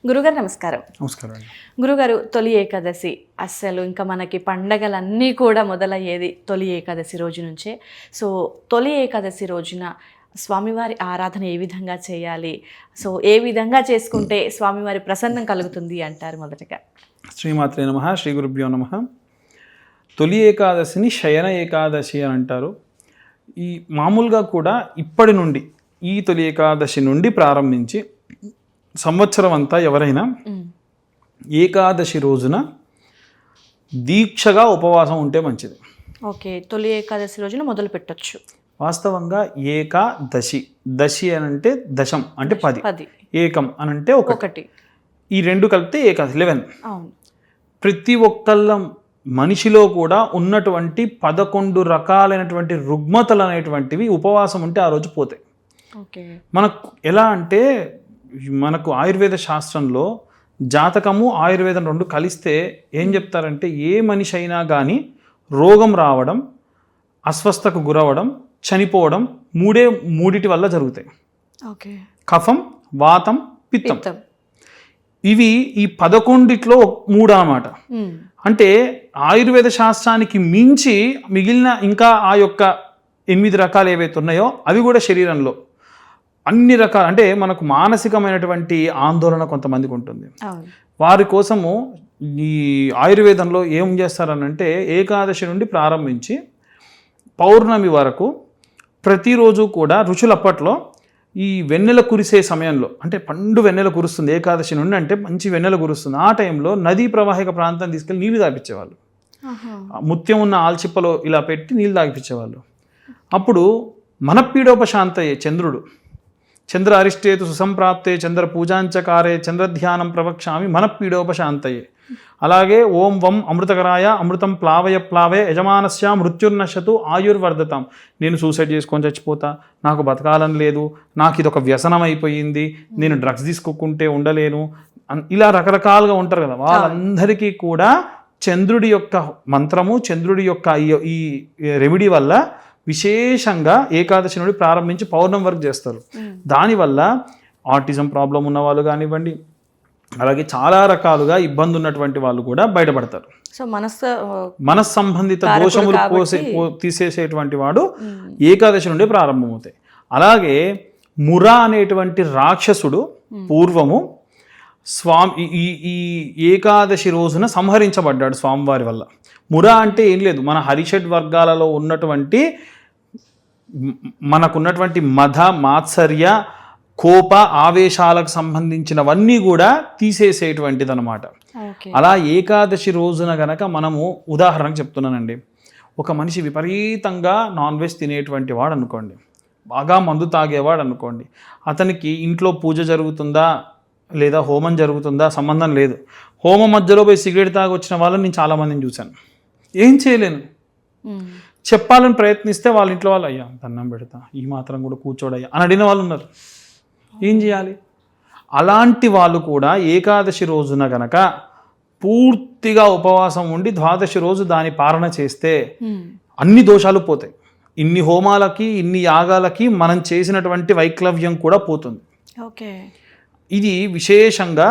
గురుగారు నమస్కారం. నమస్కారం. గురుగారు, తొలి ఏకాదశి అస్సలు ఇంకా మనకి పండగలన్నీ కూడా మొదలయ్యేది తొలి ఏకాదశి రోజు నుంచే. సో తొలి ఏకాదశి రోజున స్వామివారి ఆరాధన ఏ విధంగా చేయాలి, సో ఏ విధంగా చేసుకుంటే స్వామివారి ప్రసన్నం కలుగుతుంది అంటారు? మొదటగా శ్రీమాత్రే నమః, శ్రీ గురుభ్యో నమః. తొలి ఏకాదశిని శయన ఏకాదశి అని అంటారు. ఈ మామూలుగా కూడా ఇప్పటి నుండి ఈ తొలి ఏకాదశి నుండి ప్రారంభించి సంవత్సరం అంతా ఎవరైనా ఏకాదశి రోజున దీక్షగా ఉపవాసం ఉంటే మంచిది. ఓకే, తొలి ఏకాదశి రోజున మొదలు పెట్టొచ్చు. వాస్తవంగా ఏకాదశి, దశి అని అంటే దశం అంటే 10, ఏకం అని అంటే ఒకటి, ఈ రెండు కలిపితే ఏకాదశి 11. అవును. ప్రతి ఒక్కళ్ళ మనిషిలో కూడా ఉన్నటువంటి 11 రకాలైనటువంటి రుగ్మతలు అనేటువంటివి ఉపవాసం ఉంటే ఆ రోజు పోతాయి. మనకు ఎలా అంటే, మనకు ఆయుర్వేద శాస్త్రంలో జాతకము ఆయుర్వేదం రెండు కలిస్తే ఏం చెప్తారంటే, ఏ మనిషి అయినా కానీ రోగం రావడం, అస్వస్థకు గురవడం, చనిపోవడం మూడిటి వల్ల జరుగుతాయి. కఫం, వాతం, పిత్తం. ఇవి ఈ 11లో 3 అన్నమాట. అంటే ఆయుర్వేద శాస్త్రానికి మించి మిగిలిన ఇంకా ఆ యొక్క 8 రకాలు ఏవైతే ఉన్నాయో అవి కూడా శరీరంలో అన్ని రకాల, అంటే మనకు మానసికమైనటువంటి ఆందోళన కొంతమందికి ఉంటుంది. వారి కోసము ఈ ఆయుర్వేదంలో ఏం చేస్తారనంటే, ఏకాదశి నుండి ప్రారంభించి పౌర్ణమి వరకు ప్రతిరోజు కూడా ఋషులు అప్పట్లో ఈ వెన్నెల కురిసే సమయంలో, అంటే పండు వెన్నెల కురుస్తుంది ఏకాదశి నుండి, అంటే మంచి వెన్నెల కురుస్తుంది, ఆ టైంలో నదీ ప్రవాహిక ప్రాంతం తీసుకెళ్ళి నీళ్లు తాగిపించేవాళ్ళు. ముత్యం ఉన్న ఆల్చిప్పలో ఇలా పెట్టి నీళ్ళు తాగిపించేవాళ్ళు. అప్పుడు మనపీడోపశాంతయే చంద్రుడు, చంద్ర అరిష్టేతు సుసంప్రాప్తే చంద్ర పూజాంచకారే చంద్రధ్యానం ప్రవక్ష్యామి మనపీడోపశాంతయే. అలాగే ఓం వం అమృతకరాయ అమృతం ప్లావయ ప్లావయ యజమానస్య మృత్యుర్నశతు ఆయుర్వర్ధతాం. నేను సూసైడ్ చేసుకొని చచ్చిపోతా, నాకు బతకాలని లేదు, నాకు ఇది ఒక వ్యసనం అయిపోయింది, నేను డ్రగ్స్ తీసుకోకుంటే ఉండలేను, ఇలా రకరకాలుగా ఉంటారు కదా. వాళ్ళందరికీ కూడా చంద్రుడి యొక్క మంత్రము, చంద్రుడి యొక్క ఈ రెమెడీ వల్ల విశేషంగా ఏకాదశి నుండి ప్రారంభించి పౌర్ణమి వరకు చేస్తారు. దానివల్ల ఆటిజం ప్రాబ్లం ఉన్న వాళ్ళు కానివ్వండి, అలాగే చాలా రకాలుగా ఇబ్బంది ఉన్నటువంటి వాళ్ళు కూడా బయటపడతారు. సో మనస్ సంబంధిత దోషములు తీసేసేటువంటి వాడు ఏకాదశి నుండి ప్రారంభమవుతాయి. అలాగే మురా అనేటువంటి రాక్షసుడు పూర్వము ఈ ఏకాదశి రోజున సంహరించబడ్డాడు స్వామివారి వల్ల. మురా అంటే ఏం లేదు, మన హరిషడ్ వర్గాలలో ఉన్నటువంటి మనకున్నటువంటి మద, మాత్సర్య, కోప, ఆవేశాలకు సంబంధించినవన్నీ కూడా తీసేసేటువంటిది అనమాట. అలా ఏకాదశి రోజున గనక మనము, ఉదాహరణకు చెప్తున్నానండి, ఒక మనిషి విపరీతంగా నాన్ వెజ్ తినేటువంటి వాడు అనుకోండి, బాగా మందు తాగేవాడు అనుకోండి, అతనికి ఇంట్లో పూజ జరుగుతుందా లేదా హోమం జరుగుతుందా సంబంధం లేదు. హోమం మధ్యలో పోయి సిగరెట్ తాగి వచ్చిన వాళ్ళని నేను చాలామందిని చూశాను. ఏం చేయలేను, చెప్పాలని ప్రయత్నిస్తే వాళ్ళ ఇంట్లో వాళ్ళు, అయ్యా దండం పెడతా, ఈ మాత్రం కూడా కూర్చోడయ్యా అని అడిగిన వాళ్ళు ఉన్నారు. ఏం చేయాలి? అలాంటి వాళ్ళు కూడా ఏకాదశి రోజున గనక పూర్తిగా ఉపవాసం ఉండి ద్వాదశి రోజు దాని పాలన చేస్తే అన్ని దోషాలు పోతాయి. ఇన్ని హోమాలకి, ఇన్ని యాగాలకి మనం చేసినటువంటి వైక్లవ్యం కూడా పోతుంది. ఇది విశేషంగా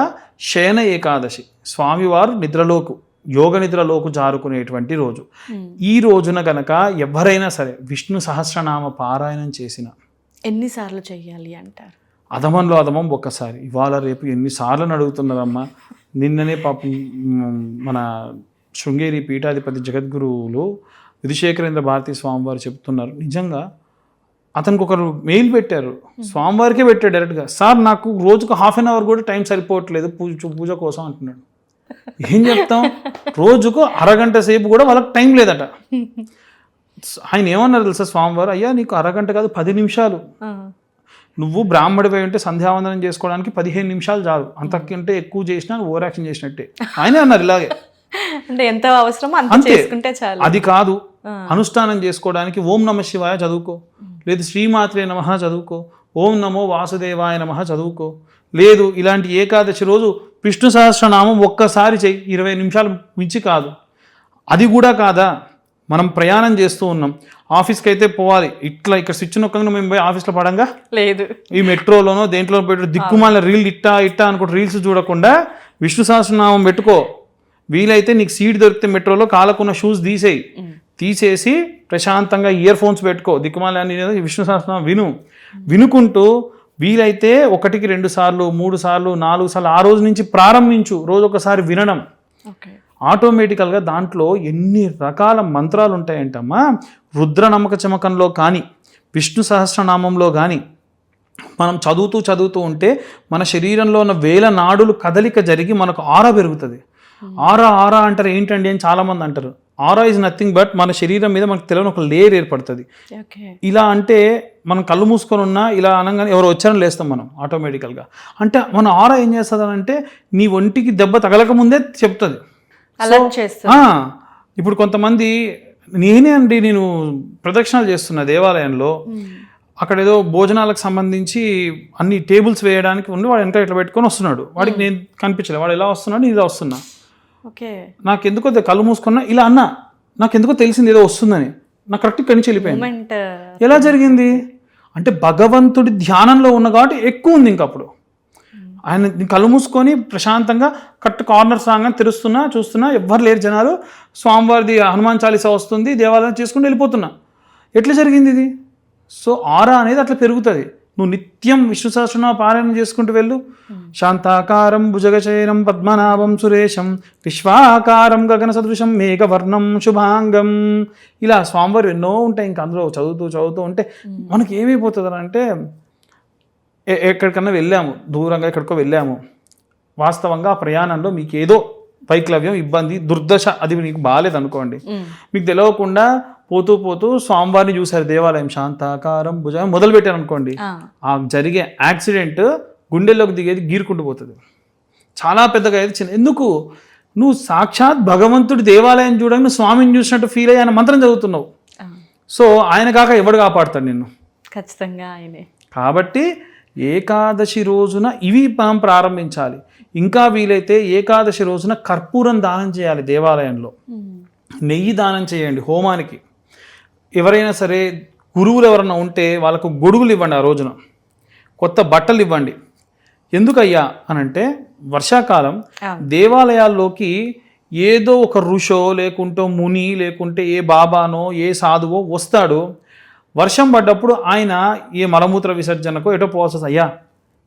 శయన ఏకాదశి, స్వామివారు నిద్రలోకు, యోగ నిద్రలోకి జారుకునేటువంటి రోజు. ఈ రోజున గనక ఎవరైనా సరే విష్ణు సహస్రనామ పారాయణం చేసిన, ఎన్నిసార్లు చెయ్యాలి అంటారు? అధమంలో అధమం ఒక్కసారి, ఇవాళ రేపు ఎన్నిసార్లు అడుగుతున్నారమ్మా. నిన్ననే పాపం మన శృంగేరి పీఠాధిపతి జగద్గురువులు విధుశేఖరేంద్ర భారతీ స్వామివారు చెప్తున్నారు, నిజంగా అతనికి ఒకరు మెయిల్ పెట్టారు, స్వామివారికే పెట్టాడు డైరెక్ట్గా, సార్ నాకు రోజుకు ½ an hour కూడా టైం సరిపోవట్లేదు పూజ కోసం అంటున్నాడు. ఏం చెప్తాం, రోజుకు అరగంట సేపు కూడా వాళ్ళకి టైం లేదట. ఆయన ఏమన్నారు తెలుసా స్వామివారు, అయ్యా నీకు అరగంట కాదు 10 నిమిషాలు, నువ్వు బ్రాహ్మడిపై ఉంటే సంధ్యావందనం చేసుకోవడానికి 15 నిమిషాలు చాలు, అంతకంటే ఎక్కువ చేసినా ఓవర్ యాక్షన్ చేసినట్టే. ఆయనే అన్నారు ఇలాగే, అంటే ఎంత అవసరమో అంత చేసుకుంటే చాలు. అది కాదు, అనుష్ఠానం చేసుకోవడానికి ఓం నమ శివాయ చదువుకో, లేదు శ్రీమాత్రే నమః చదువుకో, ఓం నమో వాసుదేవాయ నమః చదువుకో, లేదు ఇలాంటి ఏకాదశి రోజు విష్ణు సహస్రనామం ఒక్కసారి చెయ్యి, 20 నిమిషాలు మించి కాదు. అది కూడా కాదా, మనం ప్రయాణం చేస్తూ ఉన్నాం, ఆఫీస్కి అయితే పోవాలి, ఇట్లా ఇక్కడ స్విచ్ నొక్కగా మేము పోయి ఆఫీస్లో పడంగా లేదు. ఈ మెట్రోలోనో దేంట్లో పెట్టి దిక్కుమాల రీల్ ఇట్టా అనుకుంటే రీల్స్ చూడకుండా విష్ణు సహస్రనామం పెట్టుకో. వీలైతే నీకు సీట్ దొరికితే మెట్రోలో కాలకున్న షూస్ తీసేసి ప్రశాంతంగా ఇయర్ ఫోన్స్ పెట్టుకో, దిక్కుమాల విష్ణు సహస్రనామం వినుకుంటూ వీలైతే 1కి 2 సార్లు 3 సార్లు 4 సార్లు ఆ రోజు నుంచి ప్రారంభించు. రోజు ఒకసారి వినడం. ఆటోమేటికల్గా దాంట్లో ఎన్ని రకాల మంత్రాలు ఉంటాయంటమ్మా. రుద్ర నమ్మక చమకంలో కానీ విష్ణు సహస్రనామంలో కానీ మనం చదువుతూ ఉంటే మన శరీరంలో ఉన్న వేల నాడులు కదలిక జరిగి మనకు ఆరా పెరుగుతుంది. ఆరా అంటారు ఏంటండి అని చాలామంది అంటారు. ఆరా ఈజ్ నథింగ్ బట్ మన శరీరం మీద మనకు తెలియని ఒక లేయర్ ఏర్పడుతుంది. ఇలా అంటే మనం కళ్ళు మూసుకొని ఉన్నా ఇలా అనగానే ఎవరు వచ్చారని లేస్తాం మనం ఆటోమేటికల్గా. అంటే మన ఆరా ఏం చేస్తుంది అంటే నీ ఒంటికి దెబ్బ తగలక ముందే చెప్తుంది. ఇప్పుడు కొంతమంది నేను ప్రదక్షిణాలు చేస్తున్నా దేవాలయంలో, అక్కడ ఏదో భోజనాలకు సంబంధించి అన్ని టేబుల్స్ వేయడానికి ఉండి వాడు ఎంత ఇట్లా పెట్టుకొని వస్తున్నాడు. వాడికి నేను కనిపించలేదు, వాడు ఎలా వస్తున్నాడు, నేను ఇలా వస్తున్నా. నాకెందుకో కళ్ళు మూసుకున్నా ఇలా అన్నా, నాకెందుకో తెలిసింది ఏదో వస్తుందని. నాకు కరెక్ట్ ఇక్కడి నుంచి వెళ్ళిపోయింది. ఎలా జరిగింది అంటే భగవంతుడి ధ్యానంలో ఉన్న కాబట్టి ఎక్కువ ఉంది. ఇంకప్పుడు ఆయన కళ్ళు మూసుకొని ప్రశాంతంగా కార్నర్స్ రాగానే తెరుస్తున్నా, చూస్తున్నా, ఎవ్వరు లేరు జనాలు, స్వామివారిది హనుమాన్ చాలీసా వస్తుంది, దేవాలయం చేసుకుంటూ వెళ్ళిపోతున్నా. ఎట్లా జరిగింది ఇది? సో ఆరా అనేది అట్లా పెరుగుతుంది. నువ్వు నిత్యం విష్ణు సహస్రనామ పారాయణం చేసుకుంటూ వెళ్ళు. శాంతాకారం భుజగశయనం పద్మనాభం సురేశం విశ్వాకారం గగన సదృశం మేఘవర్ణం శుభాంగం, ఇలా స్వామివారు ఎన్నో ఉంటాయి. ఇంకా అందులో చదువుతూ ఉంటే మనకి ఏమైపోతుంది అంటే, ఎక్కడికన్నా వెళ్ళాము, దూరంగా ఎక్కడికో వెళ్ళాము, వాస్తవంగా ఆ ప్రయాణంలో మీకు ఏదో వైక్లవ్యం, ఇబ్బంది, దుర్దశ అది నీకు బాగాలేదు అనుకోండి, మీకు తెలియకుండా పోతూ స్వామివారిని చూశారు దేవాలయం, శాంతాకారం భుజం మొదలు పెట్టారు అనుకోండి, ఆ జరిగే యాక్సిడెంట్ గుండెల్లోకి దిగేది గీరుకుంటూ పోతుంది. చాలా పెద్దగా అయితే చిన్న. ఎందుకు? నువ్వు సాక్షాత్ భగవంతుడి దేవాలయం చూడని స్వామిని చూసినట్టు ఫీల్ అయ్యి ఆయన మంత్రం చదువుతున్నావు. సో ఆయన కాక ఎవడు కాపాడుతాడు నిన్ను? ఖచ్చితంగా ఆయనే. కాబట్టి ఏకాదశి రోజున ఇవి మనం ప్రారంభించాలి. ఇంకా వీలైతే ఏకాదశి రోజున కర్పూరం దానం చేయాలి దేవాలయంలో, నెయ్యి దానం చేయండి హోమానికి. ఎవరైనా సరే గురువులు ఎవరైనా ఉంటే వాళ్ళకు గొడుగులు ఇవ్వండి, ఆ రోజున కొత్త బట్టలు ఇవ్వండి. ఎందుకయ్యా అనంటే వర్షాకాలం దేవాలయాల్లోకి ఏదో ఒక ఋషో లేకుంటే ముని లేకుంటే ఏ బాబానో ఏ సాధువో వస్తాడు. వర్షం పడ్డప్పుడు ఆయన ఏ మలమూత్ర విసర్జనకో ఎటో పోవాల్సి వస్తుంది. అయ్యా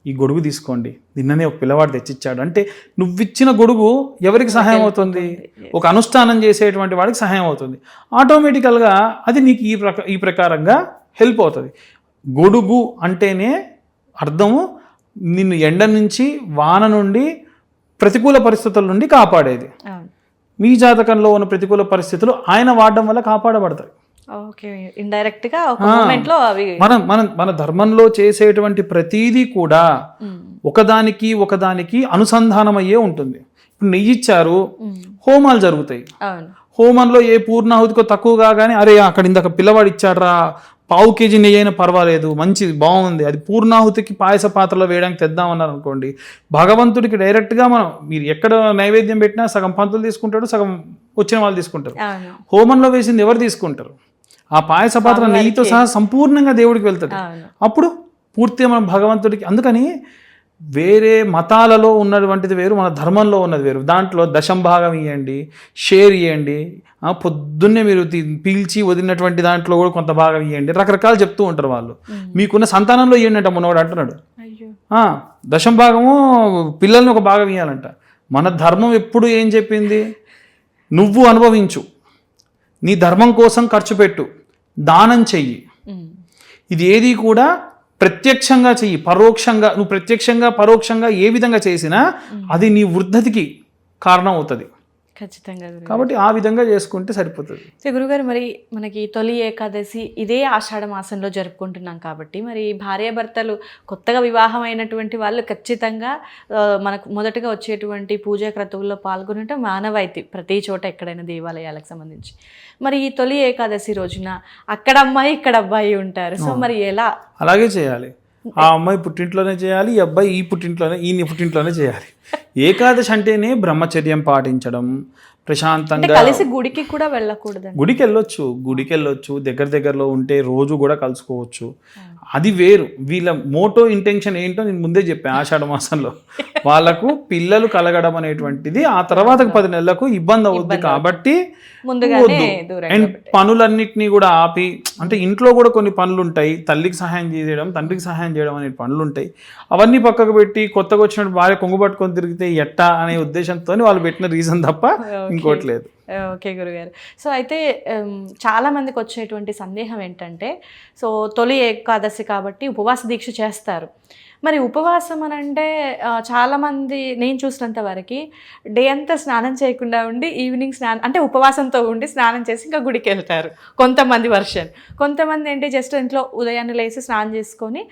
ఈ గొడుగు తీసుకోండి, నిన్ననే ఒక పిల్లవాడు తెచ్చిచ్చాడు అంటే నువ్విచ్చిన గొడుగు ఎవరికి సహాయం అవుతుంది? ఒక అనుష్ఠానం చేసేటువంటి వాడికి సహాయం అవుతుంది. ఆటోమేటికల్గా అది నీకు ఈ ప్రకారంగా హెల్ప్ అవుతుంది. గొడుగు అంటేనే అర్థము నిన్ను ఎండ నుంచి, వాన నుండి, ప్రతికూల పరిస్థితుల నుండి కాపాడేది. మీ జాతకంలో ఉన్న ప్రతికూల పరిస్థితులు ఆయన వాడడం వల్ల కాపాడబడతాయి. మన ధర్మంలో చేసేటువంటి ప్రతీదీ కూడా ఒకదానికి అనుసంధానమయ్యే ఉంటుంది. ఇప్పుడు నెయ్యి ఇచ్చారు, హోమాలు జరుగుతాయి. హోమంలో ఏ పూర్ణాహుతికో తక్కువ కాగానే అరే అక్కడ ఇందాక పిల్లవాడు ఇచ్చాడ్రా, 1/4 kg నెయ్యి అయినా పర్వాలేదు, మంచిది బాగుంది, అది పూర్ణాహుతికి పాయస పాత్రలో వేయడానికి తెద్దామన్నారు అనుకోండి, భగవంతుడికి డైరెక్ట్గా మనం మీరు ఎక్కడ నైవేద్యం పెట్టినా సగం పంతులు తీసుకుంటాడు, సగం వచ్చిన వాళ్ళు తీసుకుంటారు. హోమంలో వేసింది ఎవరు తీసుకుంటారు? ఆ పాయస పాత్ర నెయ్యితో సహా సంపూర్ణంగా దేవుడికి వెళ్తుంది. అప్పుడు పూర్తిగా మనం భగవంతుడికి. అందుకని వేరే మతాలలో ఉన్నటువంటిది వేరు, మన ధర్మంలో ఉన్నది వేరు. దాంట్లో దశంభాగం ఇవ్వండి, షేర్ ఇవ్వండి, పొద్దున్నే మీరు పీల్చి వదిలినటువంటి దాంట్లో కూడా కొంత భాగం ఇవ్వండి, రకరకాలు చెప్తూ ఉంటారు వాళ్ళు. మీకున్న సంతానంలో ఇవ్వండి అంట మొన్నవాడు అంటున్నాడు. దశంభాగము పిల్లల్ని ఒక భాగం ఇవ్వాలంట. మన ధర్మం ఎప్పుడు ఏం చెప్పింది? నువ్వు అనుభవించు, నీ ధర్మం కోసం ఖర్చు పెట్టు, దానం చెయ్యి. ఇది ఏది కూడా ప్రత్యక్షంగా చెయ్యి, పరోక్షంగా నువ్వు ప్రత్యక్షంగా పరోక్షంగా ఏ విధంగా చేసినా అది నీ వృద్ధతికి కారణం అవుతుంది. ఖచ్చితంగా. కాబట్టి ఆ విధంగా చేసుకుంటే సరిపోతుంది. సో గురుగారు, మరి మనకి తొలి ఏకాదశి ఇదే ఆషాఢ మాసంలో జరుపుకుంటున్నాం కాబట్టి మరి భార్యాభర్తలు కొత్తగా వివాహం అయినటువంటి వాళ్ళు ఖచ్చితంగా మనకు మొదటగా వచ్చేటువంటి పూజా క్రతువుల్లో పాల్గొనటం మానవాయితీ ప్రతి చోట, ఎక్కడైనా దేవాలయాలకు సంబంధించి. మరి ఈ తొలి ఏకాదశి రోజున అక్కడ అమ్మాయి ఇక్కడ అబ్బాయి ఉంటారు. సో మరి ఎలా? అలాగే చేయాలి. ఆ అమ్మాయి పుట్టింట్లోనే చేయాలి, ఈ అబ్బాయి ఈయన పుట్టింట్లోనే చేయాలి. ఏకాదశి అంటేనే బ్రహ్మచర్యం పాటించడం, ప్రశాంతంగా కలిసి గుడికి కూడా వెళ్ళకూడదు. గుడికి వెళ్ళొచ్చు, దగ్గరలో ఉంటే రోజు కూడా కలుసుకోవచ్చు. అది వేరు. వీళ్ళ మోటో ఇంటెన్షన్ ఏంటో నేను ముందే చెప్పాను. ఆషాఢ మాసంలో వాళ్ళకు పిల్లలు కలగడం అనేటువంటిది ఆ తర్వాత 10 నెలలకు ఇబ్బంది అవుద్ది కాబట్టి అండ్ పనులన్నిటినీ కూడా ఆపి, అంటే ఇంట్లో కూడా కొన్ని పనులు ఉంటాయి, తల్లికి సహాయం చేయడం, తండ్రికి సహాయం చేయడం అనే పనులు ఉంటాయి. అవన్నీ పక్కకు పెట్టి కొత్తగా వచ్చినట్టు భార్య కొంగు పట్టుకొని తిరిగితే ఎట్టా అనే ఉద్దేశంతో వాళ్ళు పెట్టిన రీజన్ తప్ప ఇంకోటి లేదు. ఓకే గురుగారు. సో అయితే చాలా మందికి వచ్చేటువంటి సందేహం ఏంటంటే, సో తొలి ఏకాదశి కాబట్టి ఉపవాస దీక్ష చేస్తారు. మరి ఉపవాసం అని అంటే చాలామంది నేను చూసినంత వరకు డే అంతా స్నానం చేయకుండా ఉండి ఈవినింగ్ స్నానం అంటే ఉపవాసంతో ఉండి స్నానం చేసి ఇంకా గుడికి వెళ్తారు కొంతమంది వర్షన్. కొంతమంది ఏంటి జస్ట్ ఇంట్లో ఉదయాన్నే లేచి స్నానం చేసుకొని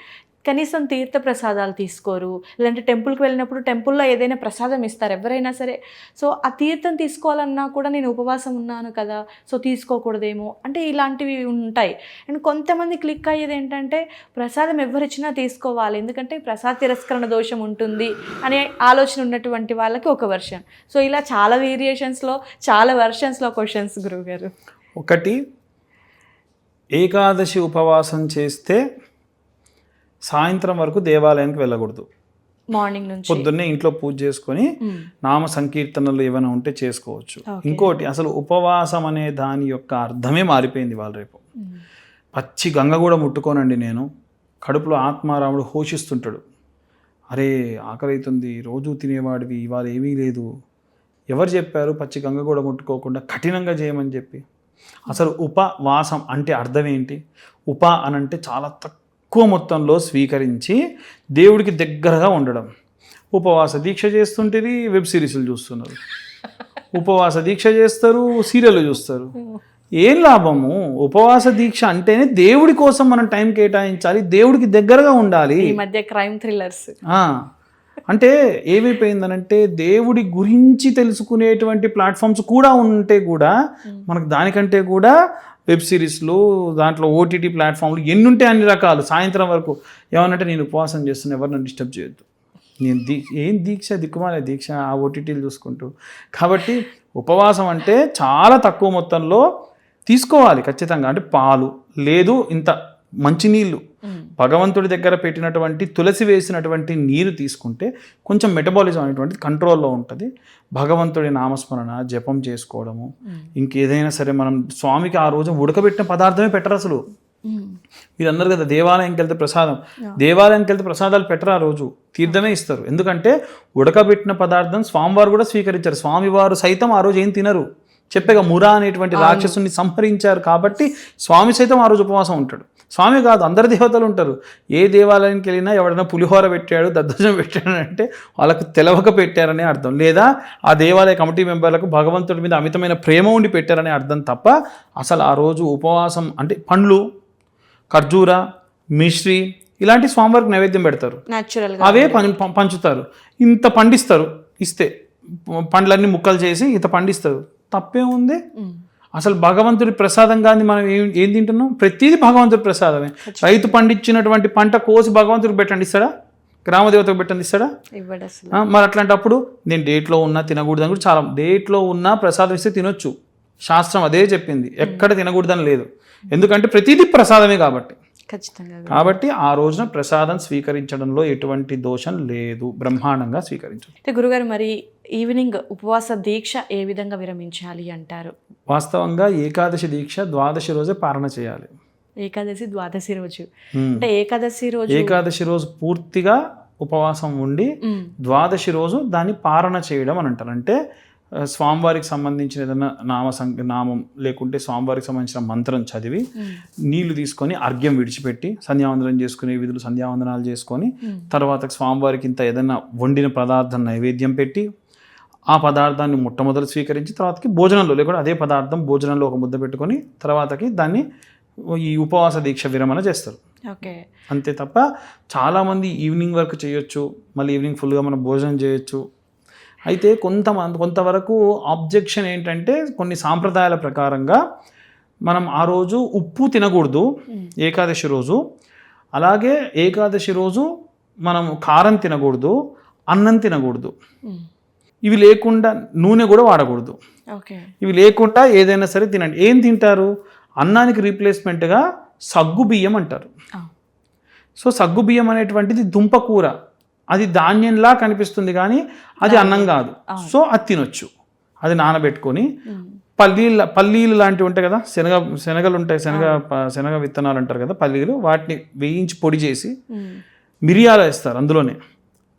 కనీసం తీర్థ ప్రసాదాలు తీసుకోరు, లేదంటే టెంపుల్కి వెళ్ళినప్పుడు టెంపుల్లో ఏదైనా ప్రసాదం ఇస్తారు ఎవరైనా సరే. సో ఆ తీర్థం తీసుకోవాలన్నా కూడా నేను ఉపవాసం ఉన్నాను కదా, సో తీసుకోకూడదేమో అంటే ఇలాంటివి ఉంటాయి. అండ్ కొంతమంది క్లిక్ అయ్యేది ఏంటంటే ప్రసాదం ఎవరిచ్చినా తీసుకోవాలి, ఎందుకంటే ప్రసాద తిరస్కరణ దోషం ఉంటుంది అనే ఆలోచన ఉన్నటువంటి వాళ్ళకి ఒక వర్షన్. సో ఇలా చాలా వేరియేషన్స్లో చాలా వర్షన్స్లో క్వశ్చన్స్ గురువుగారు. ఒకటి, ఏకాదశి ఉపవాసం చేస్తే సాయంత్రం వరకు దేవాలయానికి వెళ్ళకూడదు. మార్నింగ్ నుంచి పొద్దున్నే ఇంట్లో పూజ చేసుకొని నామ సంకీర్తనలు ఏమైనా ఉంటే చేసుకోవచ్చు. ఇంకోటి, అసలు ఉపవాసం అనే దాని యొక్క అర్థమే మారిపోయింది. వాళ్ళు రేపు పచ్చి గంగ కూడా ముట్టుకోనండి నేను, కడుపులో ఆత్మారాముడు ఘోషిస్తుంటాడు, అరే ఆకలి అవుతుంది, రోజు తినేవాడివి ఇవాళ ఏమీ లేదు. ఎవరు చెప్పారు పచ్చి గంగ కూడా ముట్టుకోకుండా కఠినంగా చేయమని చెప్పి? అసలు ఉపవాసం అంటే అర్థం ఏంటి? అనంటే చాలా ఎక్కువ మొత్తంలో స్వీకరించి దేవుడికి దగ్గరగా ఉండడం. ఉపవాస దీక్ష చేస్తుంటేది వెబ్ సిరీస్లు చూస్తున్నారు, ఉపవాస దీక్ష చేస్తారు, సీరియల్ చూస్తారు. ఏం లాభము? ఉపవాస దీక్ష అంటేనే దేవుడి కోసం మనం టైం కేటాయించాలి, దేవుడికి దగ్గరగా ఉండాలి. ఈ మధ్య క్రైమ్ థ్రిల్లర్స్ అంటే ఏమైపోయిందనంటే దేవుడి గురించి తెలుసుకునేటువంటి ప్లాట్ఫామ్స్ కూడా ఉంటే కూడా మనకు దానికంటే కూడా వెబ్ సిరీస్లు, దాంట్లో ఓటీటీ ప్లాట్ఫామ్లు ఎన్ని ఉంటే అన్ని రకాలు. సాయంత్రం వరకు ఏమనంటే నేను ఉపవాసం చేస్తున్నా, ఎవరు నన్ను డిస్టర్బ్ చేయొద్దు, నేను ఏం దీక్ష, దిక్కుమాలే దీక్ష, ఆ ఓటీటీలు చూసుకుంటూ. కాబట్టి ఉపవాసం అంటే చాలా తక్కువ మొత్తంలో తీసుకోవాలి ఖచ్చితంగా. అంటే పాలు లేదు, ఇంత మంచినీళ్ళు, భగవంతుడి దగ్గర పెట్టినటువంటి తులసి వేసినటువంటి నీరు తీసుకుంటే కొంచెం మెటబాలిజం అనేటువంటిది కంట్రోల్లో ఉంటుంది. భగవంతుడి నామస్మరణ జపం చేసుకోవడము, ఇంకేదైనా సరే మనం స్వామికి ఆ రోజు ఉడకబెట్టిన పదార్థమే పెట్టరు అసలు. మీరు అన్నారు కదా దేవాలయంకి వెళ్తే ప్రసాదం, దేవాలయానికి వెళ్తే ప్రసాదాలు పెట్టరు, ఆ రోజు తీర్థమే ఇస్తారు. ఎందుకంటే ఉడకబెట్టిన పదార్థం స్వామివారు కూడా స్వీకరించారు. స్వామివారు సైతం ఆ రోజు ఏం తినరు, చెప్పేగా మురా అనేటువంటి రాక్షసుని సంహరించారు కాబట్టి స్వామి సైతం ఆ రోజు ఉపవాసం ఉంటాడు. స్వామి కాదు, అందరు దేవతలు ఉంటారు. ఏ దేవాలయానికి వెళ్ళినా ఎవడైనా పులిహోర పెట్టాడు, దద్దోజనం పెట్టాడు అంటే వాళ్ళకు తెలవక పెట్టారనే అర్థం, లేదా ఆ దేవాలయ కమిటీ మెంబర్లకు భగవంతుడి మీద అమితమైన ప్రేమ ఉండి పెట్టారనే అర్థం తప్ప అసలు ఆ రోజు ఉపవాసం అంటే పండ్లు, ఖర్జూర, మిశ్రీ ఇలాంటి స్వామివారికి నైవేద్యం పెడతారు, అవే పంచుతారు. ఇంత పండిస్తారు, ఇస్తే పండ్లన్నీ ముక్కలు చేసి ఇంత పండిస్తారు, తప్పేముంది? అసలు భగవంతుడి ప్రసాదంగా మనం ఏం తింటున్నాం? ప్రతిదీ భగవంతుడి ప్రసాదమే. రైతు పండించినటువంటి పంట కోసి భగవంతుడికి పెట్టండి ఇస్తాడా? గ్రామదేవతకు పెట్టండి ఇస్తాడా? మరి అట్లాంటప్పుడు నేను డేట్లో ఉన్నా తినకూడదని కూడా చాలా, డేట్లో ఉన్నా ప్రసాదం ఇస్తే తినొచ్చు, శాస్త్రం అదే చెప్పింది, ఎక్కడ తినకూడదని లేదు. ఎందుకంటే ప్రతిదీ ప్రసాదమే కాబట్టి. కాబట్టి ఆ రోజున ప్రసాదం స్వీకరించడంలో ఎటువంటి దోషం లేదు, బ్రహ్మాండంగా స్వీకరించు. గురుగారు, మరి ఈవినింగ్ ఉపవాస దీక్ష ఏ విధంగా విరమించాలి అంటారు? వాస్తవంగా ఏకాదశి దీక్ష ద్వాదశి రోజే పారణ చేయాలి. ఏకాదశి ద్వాదశి రోజు అంటే ఏకాదశి రోజు పూర్తిగా ఉపవాసం ఉండి ద్వాదశి రోజు దాన్ని పారణ చేయడం అని అంటారు. అంటే స్వామివారికి సంబంధించిన ఏదైనా నామం లేకుంటే స్వామివారికి సంబంధించిన మంత్రం చదివి నీళ్లు తీసుకొని అర్ఘ్యం విడిచిపెట్టి సంధ్యావందనం చేసుకునే విధులు సంధ్యావందనాలు చేసుకొని తర్వాత స్వామివారికి ఇంత ఏదైనా వండిన పదార్థం నైవేద్యం పెట్టి ఆ పదార్థాన్ని మొట్టమొదటి స్వీకరించి తర్వాతకి భోజనంలో లేకుండా అదే పదార్థం భోజనంలో ఒక ముద్ద పెట్టుకొని తర్వాతకి దాన్ని ఈ ఉపవాస దీక్ష విరమణ చేస్తారు. అంతే తప్ప చాలామంది ఈవినింగ్ వరకు చేయొచ్చు, మళ్ళీ ఈవినింగ్ ఫుల్గా మనం భోజనం చేయొచ్చు. అయితే కొంతవరకు ఆబ్జెక్షన్ ఏంటంటే కొన్ని సాంప్రదాయాల ప్రకారంగా మనం ఆ రోజు ఉప్పు తినకూడదు ఏకాదశి రోజు. అలాగే ఏకాదశి రోజు మనం కారం తినకూడదు, అన్నం తినకూడదు. ఇవి లేకుండా నూనె కూడా వాడకూడదు. ఓకే. ఇవి లేకుండా ఏదైనా సరే తినండి. ఏం తింటారు? అన్నానికి రీప్లేస్మెంట్గా సగ్గు బియ్యం అంటారు. సో సగ్గు బియ్యం అనేటువంటిది దుంపకూర, అది ధాన్యంలా కనిపిస్తుంది కానీ అది అన్నం కాదు. సో అది తినొచ్చు. అది నానబెట్టుకొని పల్లీలు లాంటివి ఉంటాయి కదా, శనగలు ఉంటాయి, శనగ విత్తనాలు అంటారు కదా, పల్లీలు, వాటిని వేయించి పొడి చేసి మిరియాలు వేస్తారు అందులోనే.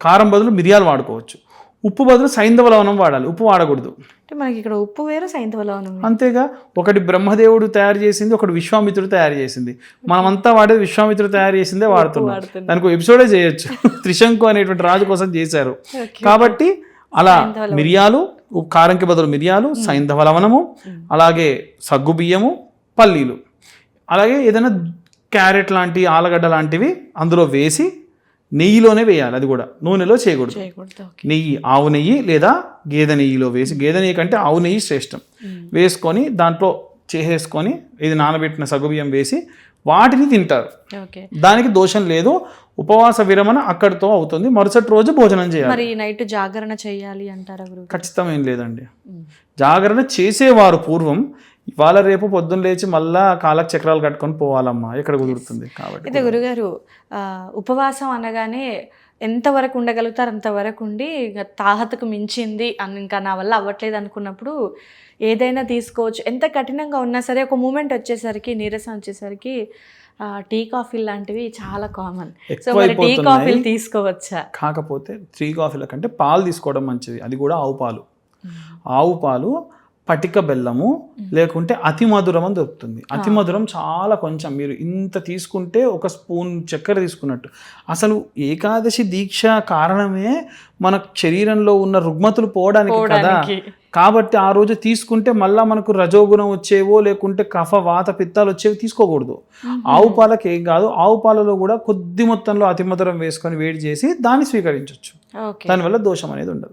కారం బదులు మిరియాలు వాడుకోవచ్చు. ఉప్పు బదులు సైంధవ లవణం వాడాలి, ఉప్పు వాడకూడదు. అంటే మనకి ఇక్కడ ఉప్పు వేరు, సైంధవ లవణం. అంతేగా, ఒకటి బ్రహ్మదేవుడు తయారు చేసింది, ఒకటి విశ్వామిత్రుడు తయారు చేసింది. మనమంతా వాడేది విశ్వామిత్రుడు తయారు చేసిందే వాడుతున్నాం. దానికి ఎపిసోడే చేయొచ్చు. త్రిశంకు అనేటువంటి రాజు కోసం చేశారు. కాబట్టి అలా మిరియాలు, కారంకి బదులు మిరియాలు, సైంధవ లవణము, అలాగే సగ్గు బియ్యము, పల్లీలు, అలాగే ఏదైనా క్యారెట్ లాంటి, ఆలగడ్డ లాంటివి అందులో వేసి నెయ్యిలోనే వేయాలి. అది కూడా నూనెలో చేయకూడదు. నెయ్యి, ఆవు నెయ్యి లేదా గేదె నెయ్యిలో వేసి, గేదె నెయ్యి కంటే ఆవు నెయ్యి శ్రేష్టం, వేసుకొని దాంట్లో చేసేసుకొని ఇది నానబెట్టిన సగ్గుబియ్యం వేసి వాటిని తింటారు. దానికి దోషం లేదు. ఉపవాస విరమణ అక్కడితో అవుతుంది. మరుసటి రోజు భోజనం చేయాలి. మరి నైట్ జాగరణ చేయాలి అంటారా? ఖచ్చితం ఏం లేదండి. జాగరణ చేసేవారు పూర్వం. ఇవాళ రేపు పొద్దున్న లేచి మళ్ళా కాళ్ళకి చక్రాలు కట్టుకొని పోవాలమ్మా, ఎక్కడ కుదురుతుంది. కాబట్టి అయితే గురుగారు, ఉపవాసం అనగానే ఎంతవరకు ఉండగలుగుతారు అంతవరకు ఉండి, తాహతకు మించింది ఇంకా నా వల్ల అవ్వట్లేదు అనుకున్నప్పుడు ఏదైనా తీసుకోవచ్చు. ఎంత కఠినంగా ఉన్నా సరే ఒక మూమెంట్ వచ్చేసరికి, నీరసం వచ్చేసరికి టీ కాఫీ లాంటివి చాలా కామన్. సో మరి టీ కాఫీలు తీసుకోవచ్చా? కాకపోతే టీ కాఫీల కంటే పాలు తీసుకోవడం మంచిది. అది కూడా ఆవు పాలు. ఆవు పాలు, పటిక బెల్లము, లేకుంటే అతి మధురం అని దొరుకుతుంది. అతి మధురం చాలా కొంచెం, మీరు ఇంత తీసుకుంటే ఒక స్పూన్ చక్కెర తీసుకున్నట్టు. అసలు ఏకాదశి దీక్ష కారణమే మన శరీరంలో ఉన్న రుగ్మతులు పోవడానికి కదా. కాబట్టి ఆ రోజు తీసుకుంటే మళ్ళీ మనకు రజోగుణం వచ్చేవో, లేకుంటే కఫ, వాత, పిత్తాలు వచ్చేవి తీసుకోకూడదు. ఆవు పాలకి ఏం కాదు. ఆవు పాలలో కూడా కొద్ది మొత్తంలో అతి మధురం వేసుకొని వేడి చేసి దాన్ని స్వీకరించవచ్చు. దానివల్ల దోషం అనేది ఉండదు.